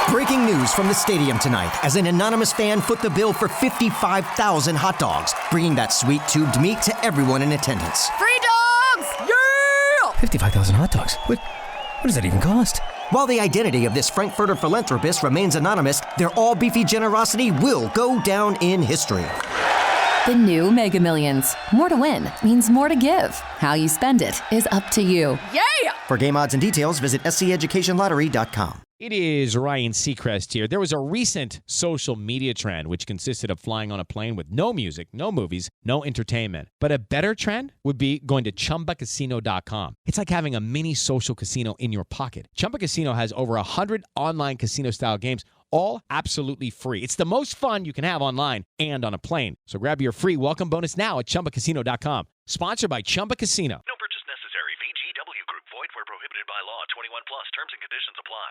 Breaking news from the stadium tonight as an anonymous fan foot the bill for 55,000 hot dogs, bringing that sweet tubed meat to everyone in attendance. Free dogs! Yeah! 55,000 hot dogs? What does that even cost? While the identity of this Frankfurter philanthropist remains anonymous, their all-beefy generosity will go down in history. The new Mega Millions. More to win means more to give. How you spend it is up to you. Yeah! For game odds and details, visit sceducationlottery.com. It is Ryan Seacrest here. There was a recent social media trend which consisted of flying on a plane with no music, no movies, no entertainment. But a better trend would be going to ChumbaCasino.com. It's like having a mini social casino in your pocket. Chumba Casino has over 100 online casino-style games, all absolutely free. It's the most fun you can have online and on a plane. So grab your free welcome bonus now at ChumbaCasino.com. Sponsored by Chumba Casino. No purchase necessary. VGW Group. Void where prohibited by law. 21 plus. Terms and conditions apply.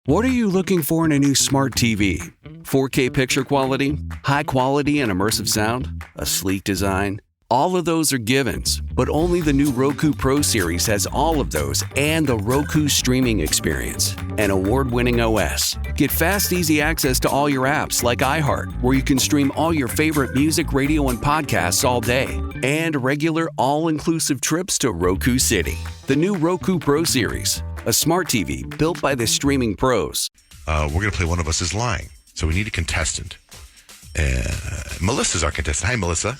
What are you looking for in a new smart TV? 4K picture quality? High quality and immersive sound? A sleek design? All of those are givens, but only the new Roku Pro Series has all of those and the Roku streaming experience, an award-winning OS. Get fast, easy access to all your apps like iHeart, where you can stream all your favorite music, radio, and podcasts all day, and regular all-inclusive trips to Roku City. The new Roku Pro Series, a smart TV built by the streaming pros. We're going to play One of Us is Lying, so we need a contestant. Melissa's our contestant. Hi, Melissa.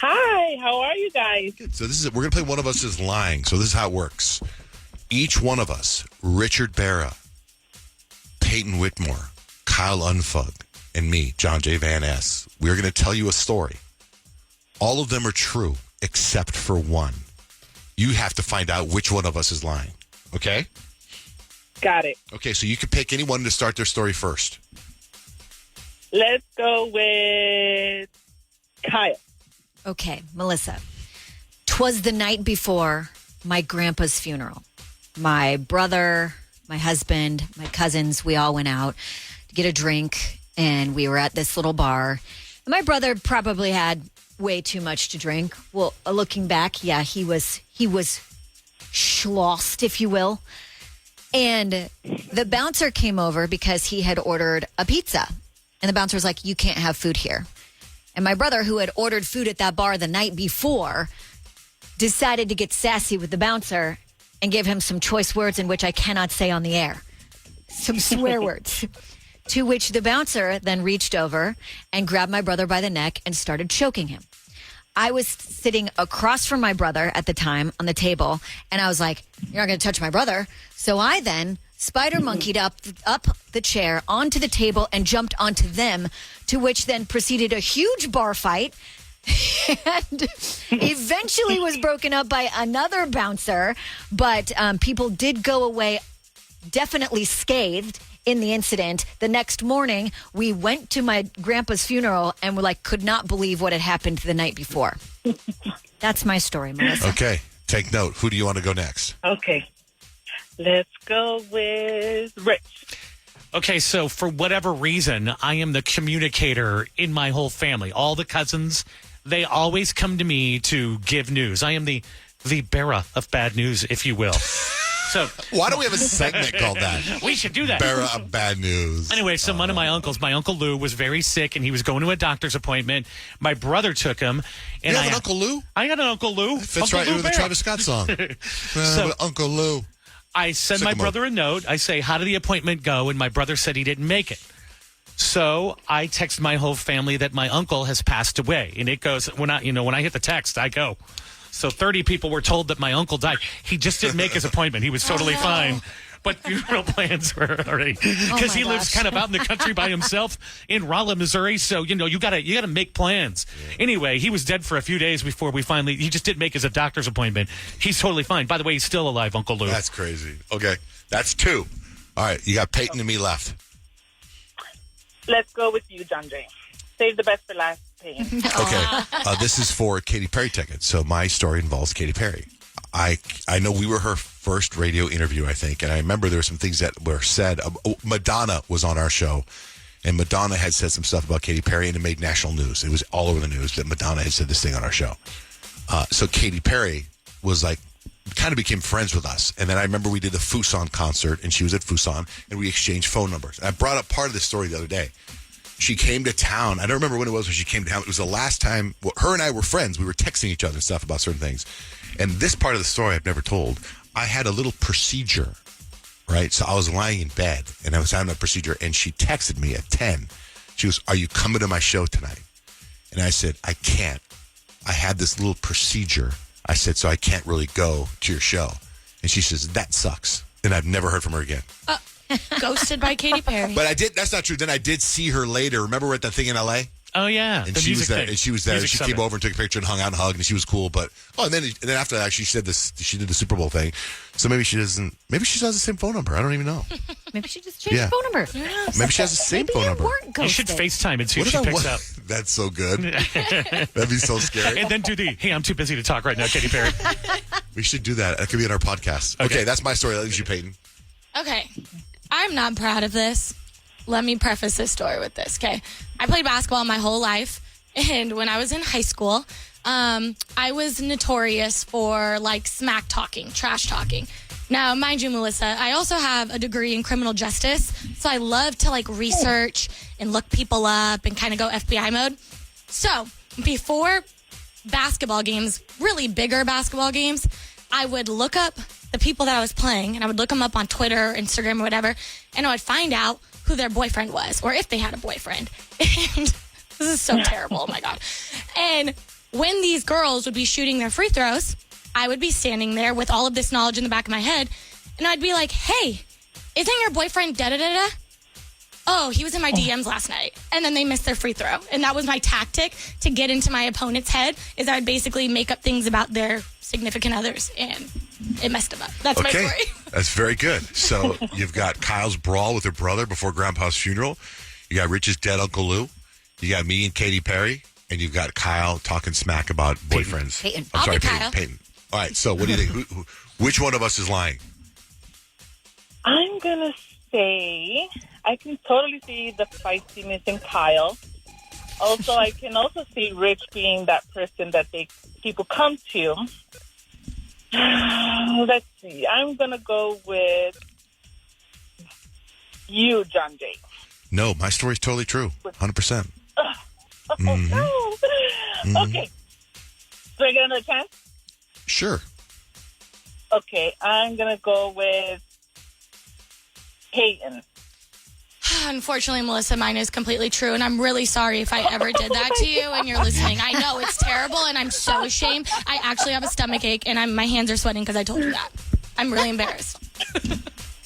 Hi, how are you guys? Good. So this is it. We're going to play One of Us is Lying. So this is how it works. Each one of us, Richard Barra, Peyton Whitmore, Kyle Unfug, and me, John J. Van Ness, we're going to tell you a story. All of them are true, except for one. You have to find out which one of us is lying. Okay? Got it. Okay, so you can pick anyone to start their story first. Let's go with Kyle. Okay, Melissa. 'Twas the night before my grandpa's funeral. My brother, my husband, my cousins, we all went out to get a drink, and we were at this little bar. And my brother probably had way too much to drink. Well, looking back, yeah, he was schlossed, if you will. And the bouncer came over because he had ordered a pizza. And the bouncer was like, "You can't have food here." And my brother, who had ordered food at that bar the night before, decided to get sassy with the bouncer and give him some choice words in which I cannot say on the air. Some swear words. To which the bouncer then reached over and grabbed my brother by the neck and started choking him. I was sitting across from my brother at the time on the table, and I was like, "You're not going to touch my brother." So I then spider monkeyed up the chair onto the table and jumped onto them, to which then proceeded a huge bar fight and eventually was broken up by another bouncer. But people did go away definitely scathed in the incident. The next morning, we went to my grandpa's funeral and could not believe what had happened the night before. That's my story, Melissa. Okay, take note. Who do you want to go next? Okay. Let's go with Rich. Okay, so for whatever reason, I am the communicator in my whole family. All the cousins, they always come to me to give news. I am the bearer of bad news, if you will. So why don't we have a segment called that? We should do that. Bearer of bad news. Anyway, so one of my uncles, my Uncle Lou, was very sick, and he was going to a doctor's appointment. My brother took him. And you have an Uncle Lou? I got an Uncle Lou. It fits Uncle right Lou with the Bear. Travis Scott song. Uncle Lou. I send my brother a note. I say, "How did the appointment go?" And my brother said he didn't make it. So I text my whole family that my uncle has passed away. And it goes, when I hit the text, I go. So 30 people were told that my uncle died. He just didn't make his appointment. He was totally fine. But funeral plans were already, because he lives kind of out in the country by himself in Rolla, Missouri. So, you gotta make plans. Yeah. Anyway, he was dead for a few days before he just didn't make his doctor's appointment. He's totally fine. By the way, he's still alive, Uncle Lou. That's crazy. Okay. That's two. All right. You got Peyton and me left. Let's go with you, John J. Save the best for last, Peyton. Okay. This is for Katy Perry tickets. So my story involves Katy Perry. I know we were her first radio interview, I think, and I remember there were some things that were said. Madonna was on our show, and Madonna had said some stuff about Katy Perry, and it made national news. It was all over the news that Madonna had said this thing on our show. So Katy Perry was kind of became friends with us. And then I remember we did the Fuson concert, and she was at Fuson, and we exchanged phone numbers. And I brought up part of this story the other day. She came to town. I don't remember when it was when she came to town. It was the last time her and I were friends. We were texting each other and stuff about certain things. And this part of the story I've never told. I had a little procedure, right? So I was lying in bed, and I was having a procedure, and she texted me at 10. She goes, "Are you coming to my show tonight?" And I said, "I can't. I had this little procedure." I said, "So I can't really go to your show." And she says, "That sucks." And I've never heard from her again. Ghosted by Katy Perry. But that's not true. Then I did see her later. Remember we're at that thing in L.A.? Oh, yeah. And she was there. And she was there. She came over and took a picture and hung out and hugged, and she was cool. But and then after that, she said this. She did the Super Bowl thing. So maybe she doesn't. Maybe she has the same phone number. I don't even know. Maybe she just changed the phone number. Maybe she has the same phone number. You should FaceTime and see if she picks up. That's so good. That'd be so scary. And then do hey, I'm too busy to talk right now, Katy Perry. We should do that. That could be in our podcast. Okay, that's my story. That leaves you, Peyton. Okay. I'm not proud of this. Let me preface this story with this, okay? I played basketball my whole life, and when I was in high school, I was notorious for, smack talking, trash talking. Now, mind you, Melissa, I also have a degree in criminal justice, so I love to, research and look people up and kind of go FBI mode. So, before basketball games, really bigger basketball games, I would look up the people that I was playing, and I would look them up on Twitter, Instagram, or whatever, and I would find out who their boyfriend was, or if they had a boyfriend. And this is so terrible, oh my God. And when these girls would be shooting their free throws, I would be standing there with all of this knowledge in the back of my head, and I'd be like, "Hey, isn't your boyfriend da-da-da-da? Oh, he was in my DMs last night." And then they missed their free throw. And that was my tactic to get into my opponent's head, is I would basically make up things about their significant others, and it messed them up. That's my story. That's very good. So you've got Kyle's brawl with her brother before Grandpa's funeral. You got Rich's dead Uncle Lou. You got me and Katy Perry. And you've got Kyle talking smack about boyfriends. Peyton. I'm sorry, Peyton. All right, so what do you think? Which one of us is lying? I'm going to say I can totally see the feistiness in Kyle. Also, I can also see Rich being that person that people come to. Let's see. I'm going to go with you, John Jay. No, my story's totally true. 100%. No. Okay. Do I get another chance? Sure. Okay, I'm going to go with Peyton. Unfortunately, Melissa, mine is completely true, and I'm really sorry if I ever did that to you and you're listening. I know it's terrible, and I'm so ashamed. I actually have a stomach ache, and my hands are sweating because I told you that. I'm really embarrassed.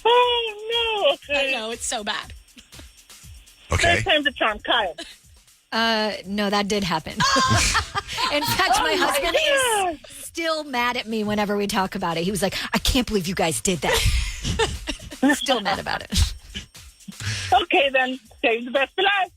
Oh, no. Okay. I know, it's so bad. Okay. Third time's a charm, Kyle. No, that did happen. In fact, my husband is still mad at me whenever we talk about it. He was like, "I can't believe you guys did that." Still mad about it. Okay, then. Save the best for last,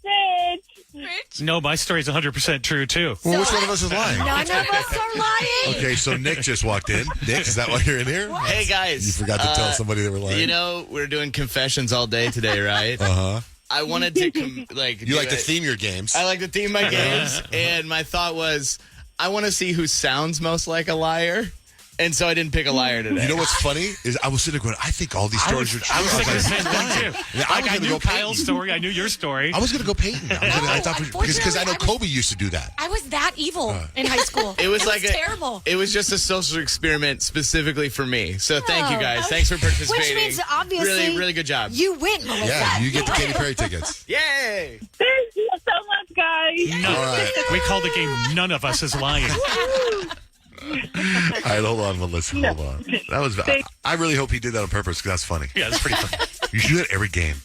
Rich. No, my story's 100% true, too. Well, which one of us is lying? None of us are lying. Okay, so Nick just walked in. Nick, is that why you're in here? What? Hey, guys. You forgot to tell somebody they were lying. You know, we're doing confessions all day today, right? Uh-huh. I wanted to, You like to theme your games. I like to theme my games, and my thought was, I want to see who sounds most like a liar. And so I didn't pick a liar today. You know what's funny is I was sitting there going, I think all these stories are true. I was thinking the same thing, too. Yeah, I knew Kyle's story. I knew your story. I was going to go Peyton. Because I know Kobe used to do that. I was that evil in high school. It was terrible. It was just a social experiment specifically for me. So thank you guys. Thanks for participating. Which means obviously really, really good job. You win, Melissa. Yeah, you get the Katy Perry tickets. Yay! Thank you so much, guys. No, All right. we call the game None of Us is Lying. All right, hold on, Melissa. Hold on. That was. I really hope he did that on purpose because that's funny. Yeah, it's pretty funny. You should do that every game.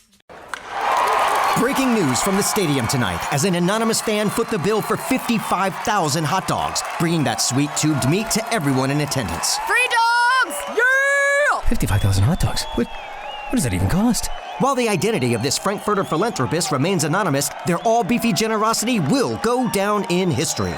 Breaking news from the stadium tonight as an anonymous fan foot the bill for 55,000 hot dogs, bringing that sweet tubed meat to everyone in attendance. Free dogs! Yeah! 55,000 hot dogs? What does that even cost? While the identity of this Frankfurter philanthropist remains anonymous, their all-beefy generosity will go down in history.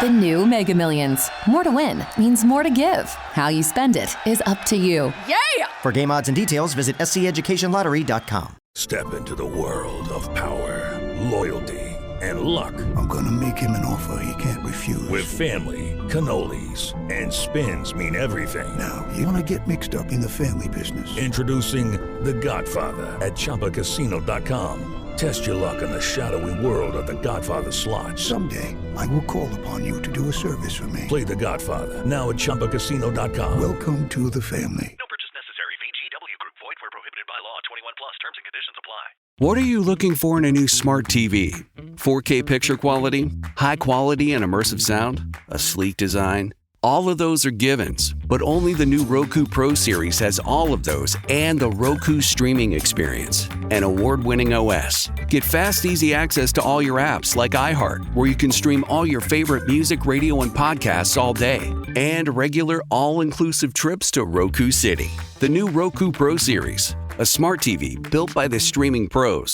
The new Mega Millions. More to win means more to give. How you spend it is up to you. Yeah! For game odds and details, visit SCEducationLottery.com. Step into the world of power, loyalty, and luck. I'm gonna make him an offer he can't refuse. With family, cannolis, and spins mean everything. Now, you wanna get mixed up in the family business. Introducing The Godfather at ChumbaCasino.com. Test your luck in the shadowy world of The Godfather slot. Someday, I will call upon you to do a service for me. Play The Godfather now at ChumbaCasino.com. Welcome to the family. No purchase necessary. VGW Group. Void where prohibited by law. 21 plus. Terms and conditions apply. What are you looking for in a new smart TV? 4K picture quality, high quality and immersive sound, a sleek design? All of those are givens, but only the new Roku Pro Series has all of those and the Roku streaming experience, an award-winning OS. Get fast, easy access to all your apps like iHeart, where you can stream all your favorite music, radio, and podcasts all day, and regular all-inclusive trips to Roku City. The new Roku Pro Series, a smart TV built by the streaming pros.